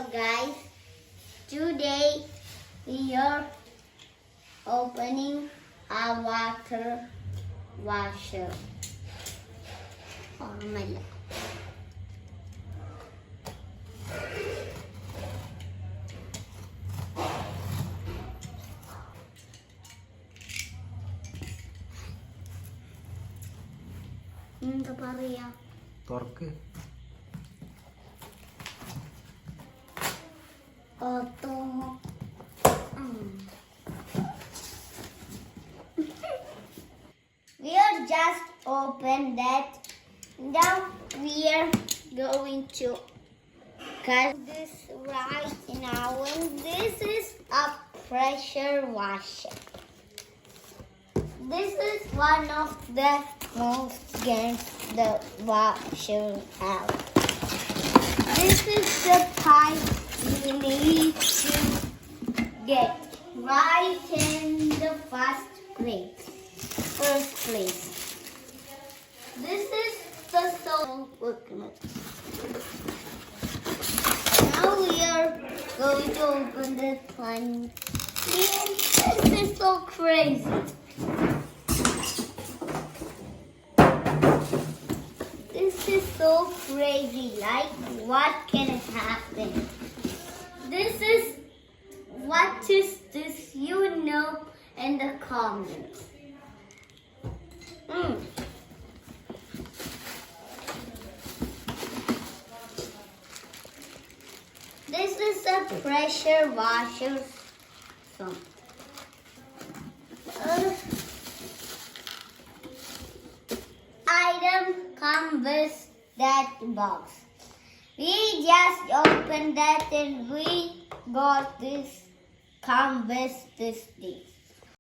Hello guys, today we are opening a water washer. Formula. എന്താ പറയാ തുറക്ക് We are just open that. Now we are going to cut this right now, and this is a pressure washer. This is one of the most games the washer have. This is the pipe we need to get right in the first place. This is the soap equipment. Now we are going to open this one. This is so crazy. This is so crazy. Like, what can happen? What is this? You know in the comments. This is a pressure washer. Item come with that box. We just opened that and we got this. Come with this dish.